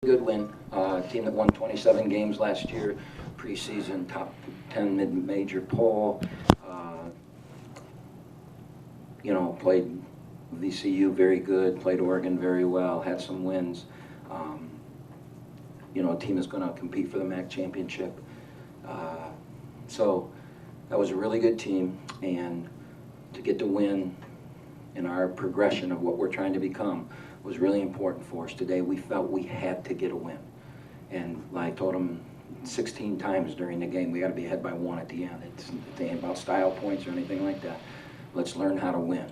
Good win. Team that won 27 games last year, preseason top 10 mid-major poll. Played VCU very good, played Oregon very well, had some wins. A team is going to compete for the MAC championship. So that was a really good team, and to get the win in our progression of what we're trying to become was really important for us today. We felt we had to get a win. And I told them 16 times during the game, we got to be ahead by 1 at the end. It ain't about style points or anything like that. Let's learn how to win.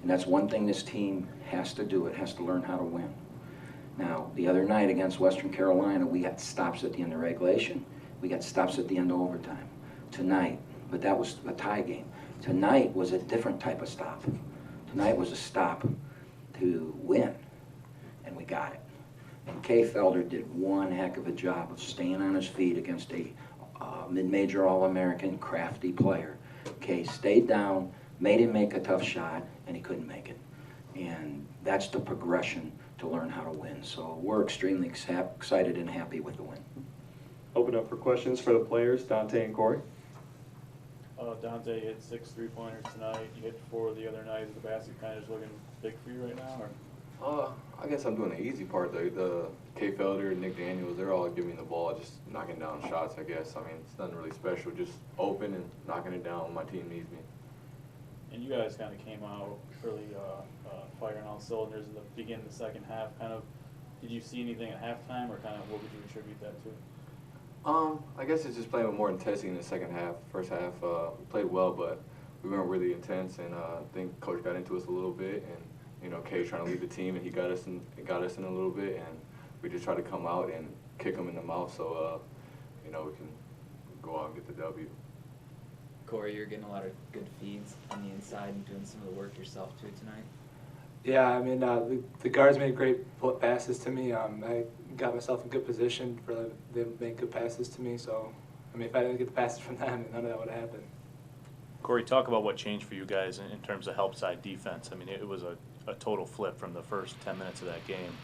And that's one thing this team has to do. It has to learn how to win. Now, the other night against Western Carolina, we got stops at the end of regulation. We got stops at the end of overtime. Tonight, but that was a tie game. Tonight was a different type of stop. Tonight was a stop to win, and we got it. And Kay Felder did one heck of a job of staying on his feet against a mid-major All-American crafty player. Kay stayed down, made him make a tough shot, and he couldn't make it. And that's the progression to learn how to win. So we're extremely excited and happy with the win. Open up for questions for the players, Dante and Corey. Dante hit 6 3-pointers tonight. You hit 4 the other night. Is the basket kind of just looking big for you right now? Or? I guess I'm doing the easy part. The Kay Felder, Nick Daniels, they're all giving me the ball, just knocking down shots, I guess. I mean, it's nothing really special, just open and knocking it down when my team needs me. And you guys kind of came out really firing all cylinders at the beginning of the second half. Did you see anything at halftime, or kind of what would you attribute that to? I guess it's just playing with more intensity in the second half. First half, we played well, but we weren't really intense, and I think Coach got into us a little bit, and Kay trying to lead the team, and he got us in a little bit, and we just tried to come out and kick him in the mouth, so we can go out and get the W. Corey, you're getting a lot of good feeds on the inside and doing some of the work yourself too tonight. Yeah, I mean, the guards made great passes to me. I got myself in good position for them to make good passes to me. So, I mean, if I didn't get the passes from them, none of that would have happened. Corey, talk about what changed for you guys in terms of help side defense. I mean, it was a total flip from the first 10 minutes of that game.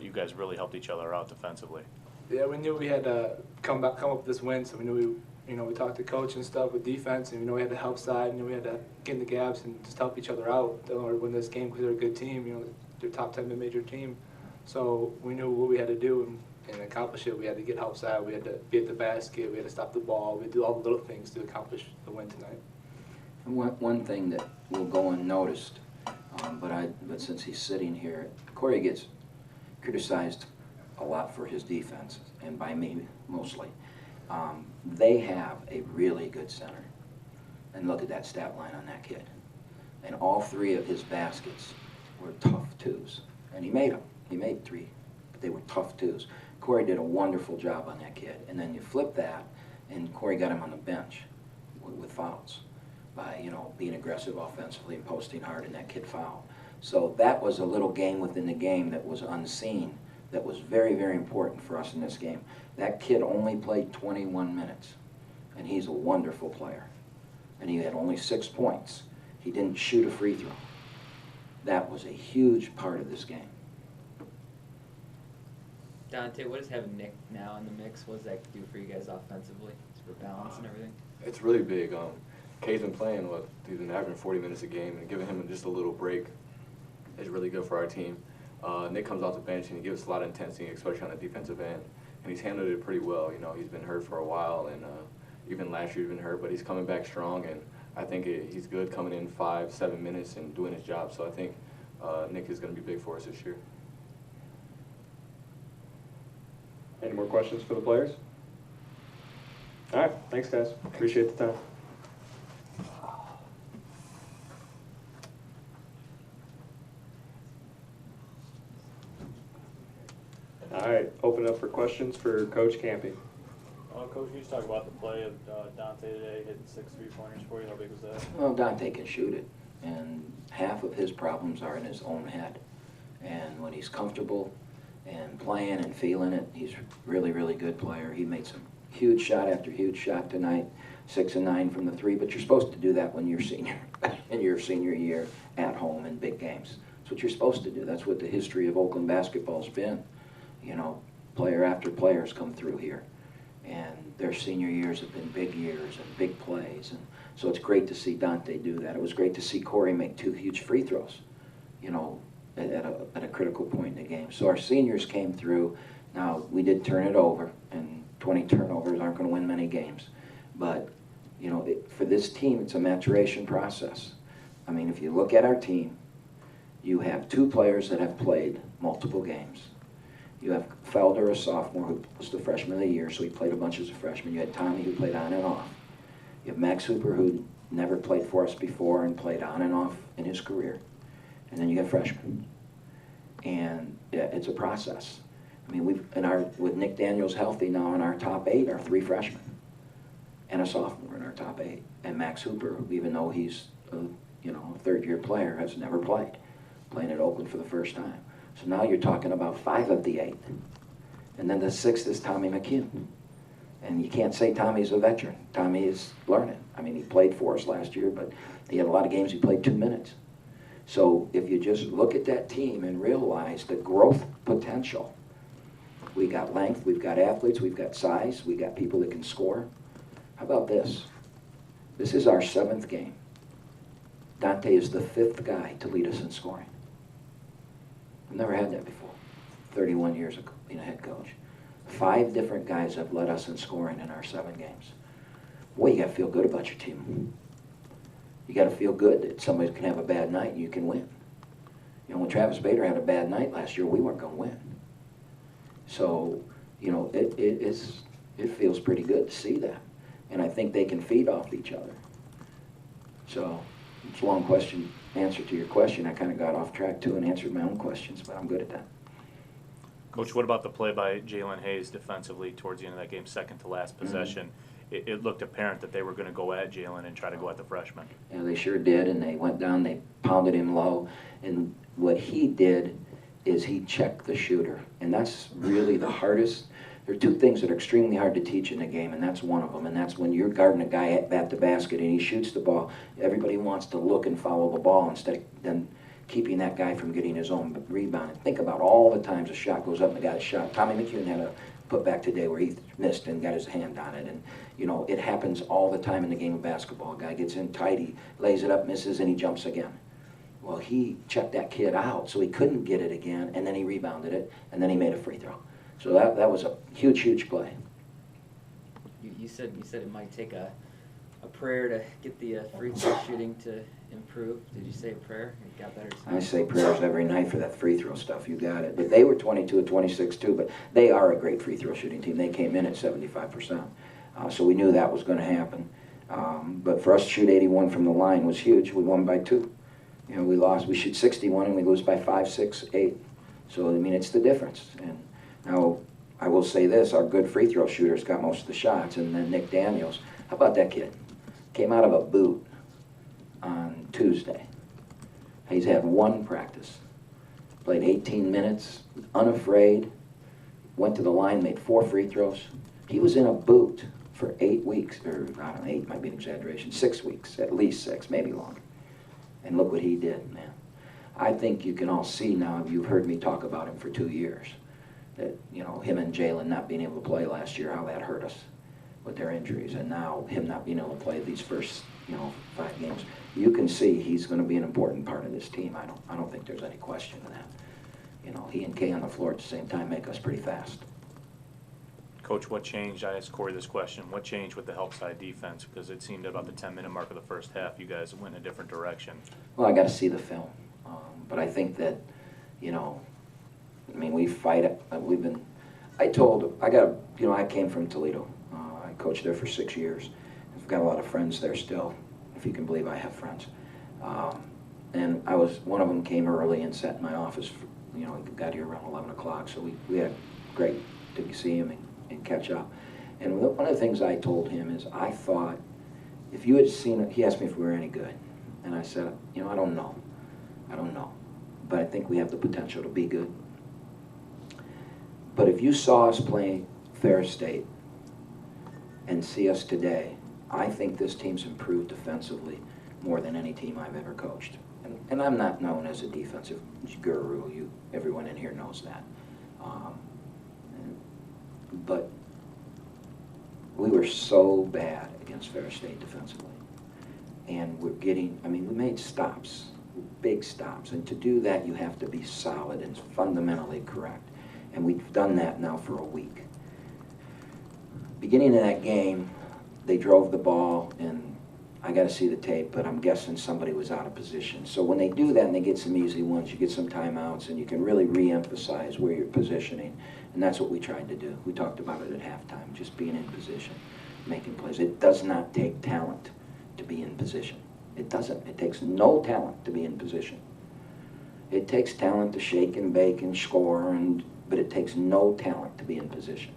You guys really helped each other out defensively. Yeah, we knew we had to come up with this win, so we knew we talked to coach and stuff with defense, and we had the help side, and we had to get in the gaps and just help each other out in order to win this game because they're a good team. They're top 10 mid-major team. So we knew what we had to do and accomplish it. We had to get help side, we had to be at the basket, we had to stop the ball, we had to do all the little things to accomplish the win tonight. And one thing that will go unnoticed, but since he's sitting here, Corey gets criticized a lot for his defense, and by me mostly. They have a really good center. And look at that stat line on that kid. And all 3 of his baskets were tough twos. And he made them. He made 3, but they were tough twos. Corey did a wonderful job on that kid. And then you flip that, and Corey got him on the bench with fouls by, being aggressive offensively and posting hard, and that kid fouled. So that was a little game within the game that was unseen, that was very, very important for us in this game. That kid only played 21 minutes, and he's a wonderful player. And he had only 6 points. He didn't shoot a free throw. That was a huge part of this game. Dante, what does having Nick now in the mix, what does that do for you guys offensively, for balance and everything? It's really big. Kay's been playing, he's been averaging 40 minutes a game, and giving him just a little break is really good for our team. Nick comes off the bench, and he gives us a lot of intensity, especially on the defensive end. And he's handled it pretty well. He's been hurt for a while, and even last year he's been hurt, but he's coming back strong, and I think he's good coming in 5-7 minutes and doing his job. So I think Nick is going to be big for us this year. Any more questions for the players? All right, thanks guys. Appreciate the time. All right, open up for questions for Coach Kampe. Coach, can you just talk about the play of Dante today, hitting 6 3-pointers for you? How big was that? Well, Dante can shoot it, and half of his problems are in his own head. And when he's comfortable and playing and feeling it, he's a really, really good player. He made some huge shot after huge shot tonight, 6 and 9 from the 3, but you're supposed to do that when you're in your senior year at home in big games. That's what you're supposed to do. That's what the history of Oakland basketball's been. player after player has come through here. And their senior years have been big years and big plays. And so it's great to see Dante do that. It was great to see Corey make 2 huge free throws, you know, at a critical point in the game. So our seniors came through. Now, we did turn it over, and 20 turnovers aren't going to win many games. But, you know, for this team, it's a maturation process. I mean, if you look at our team, you have 2 players that have played multiple games. You have Felder, a sophomore, who was the freshman of the year, so he played a bunch as a freshman. You had Tommy, who played on and off. You have Max Hooper, who never played for us before and played on and off in his career. And then you have freshmen. And yeah, it's a process. I mean, with Nick Daniels healthy now, in our top 8 are 3 freshmen and a sophomore in our top 8. And Max Hooper, even though he's a third-year player, has never played, playing at Oakland for the first time. So now you're talking about 5 of the 8. And then the 6th is Tommy McHugh. And you can't say Tommy's a veteran. Tommy is learning. I mean, he played for us last year, but he had a lot of games he played 2 minutes. So if you just look at that team and realize the growth potential, we got length, we've got athletes, we've got size, we got people that can score. How about this? This is our 7th game. Dante is the 5th guy to lead us in scoring. I've never had that before. 31 years of being a head coach. 5 different guys have led us in scoring in our 7 games. Boy, you got to feel good about your team. You got to feel good that somebody can have a bad night and you can win. You know, when Travis Bader had a bad night last year, we weren't going to win. So, you know, it feels pretty good to see that. And I think they can feed off each other. So, it's a long answer to your question. I kind of got off track too and answered my own questions, but I'm good at that. Coach, what about the play by Jalen Hayes defensively towards the end of that game, second to last possession? It looked apparent that they were going to go at Jalen and try to go at the freshman. Yeah, they sure did, and they went down, they pounded him low, and what he did is he checked the shooter, and that's really the hardest. There are 2 things that are extremely hard to teach in the game, and that's one of them, and that's when you're guarding a guy at the basket and he shoots the ball, everybody wants to look and follow the ball instead of then keeping that guy from getting his own rebound. And think about all the times a shot goes up and the guy's shot. Tommy McHugh had a putback today where he missed and got his hand on it, and you know, it happens all the time in the game of basketball. A guy gets in tight, he lays it up, misses, and he jumps again. Well, he checked that kid out, so he couldn't get it again, and then he rebounded it, and then he made a free throw. So that was a huge, huge play. You said it might take a prayer to get the free throw shooting to improve. Did you say a prayer? It got better tonight? I say prayers every night for that free throw stuff. You got it. But they were 22 of 26 too, but they are a great free throw shooting team. They came in at 75%. So we knew that was going to happen. But for us to shoot 81 from the line was huge. We won by 2. You know, we shoot 61 and we lose by 5, 6, 8. So, I mean, it's the difference. And now, I will say this, our good free throw shooters got most of the shots, and then Nick Daniels, how about that kid? Came out of a boot on Tuesday. He's had 1 practice. Played 18 minutes, unafraid, went to the line, made 4 free throws. He was in a boot for 8 weeks, or I don't know, 8 might be an exaggeration, 6 weeks, at least 6, maybe longer. And look what he did, man. I think you can all see now, you've heard me talk about him for 2 years, that, you know, him and Jalen not being able to play last year, how that hurt us with their injuries, and now him not being able to play these first, 5 games. You can see he's going to be an important part of this team. I don't think there's any question of that. You know, he and Kay on the floor at the same time make us pretty fast. Coach, what changed? I asked Corey this question. What changed with the help side defense? Because it seemed about the 10-minute mark of the first half, you guys went in a different direction. Well, I got to see the film, but I think that, we fight it. I came from Toledo. I coached there for 6 years. I've got a lot of friends there still, if you can believe I have friends. And one of them came early and sat in my office, got here around 11 o'clock, so we had great to see him and catch up. And one of the things I told him is I thought, if you had seen it, he asked me if we were any good. And I said, I don't know. But I think we have the potential to be good. But if you saw us play Ferris State and see us today, I think this team's improved defensively more than any team I've ever coached. And I'm not known as a defensive guru. Everyone in here knows that. but we were so bad against Ferris State defensively. And we're getting, I mean, we made stops, big stops. And to do that, you have to be solid and fundamentally correct. And we've done that now for a week. Beginning of that game, they drove the ball, and I got to see the tape, but I'm guessing somebody was out of position. So when they do that and they get some easy ones, you get some timeouts, and you can really re-emphasize where you're positioning. And that's what we tried to do. We talked about it at halftime, just being in position, making plays. It does not take talent to be in position. It doesn't. It takes no talent to be in position. It takes talent to shake and bake and score, but it takes no talent to be in position.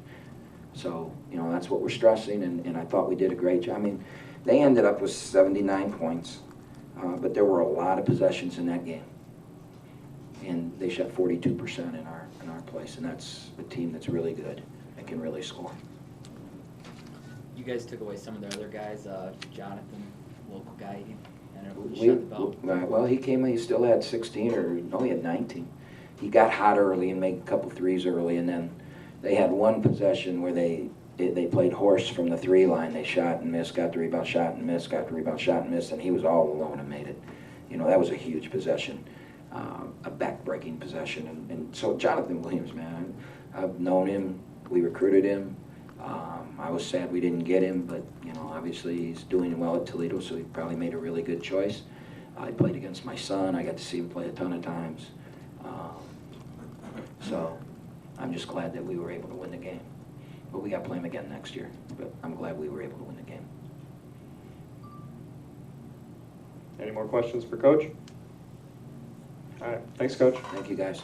So, you know, that's what we're stressing, and I thought we did a great job. I mean, they ended up with 79 points, but there were a lot of possessions in that game. And they shot 42% in our place, and that's a team that's really good and can really score. You guys took away some of the other guys, Jonathan, local guy, he shot the ball. Well, he still had 16, or no, he had 19. He got hot early and made a couple threes early, and then they had one possession where they played horse from the 3 line. They shot and missed, got the rebound, shot and missed, got the rebound, shot and missed, and he was all alone and made it. You know, that was a huge possession, a back-breaking possession. And so Jonathan Williams, man, I've known him. We recruited him. I was sad we didn't get him, but, you know, obviously he's doing well at Toledo, so he probably made a really good choice. He played against my son. I got to see him play a ton of times. So I'm just glad that we were able to win the game. But we got to play him again next year. But I'm glad we were able to win the game. Any more questions for Coach? All right, thanks, Coach. Thank you, guys.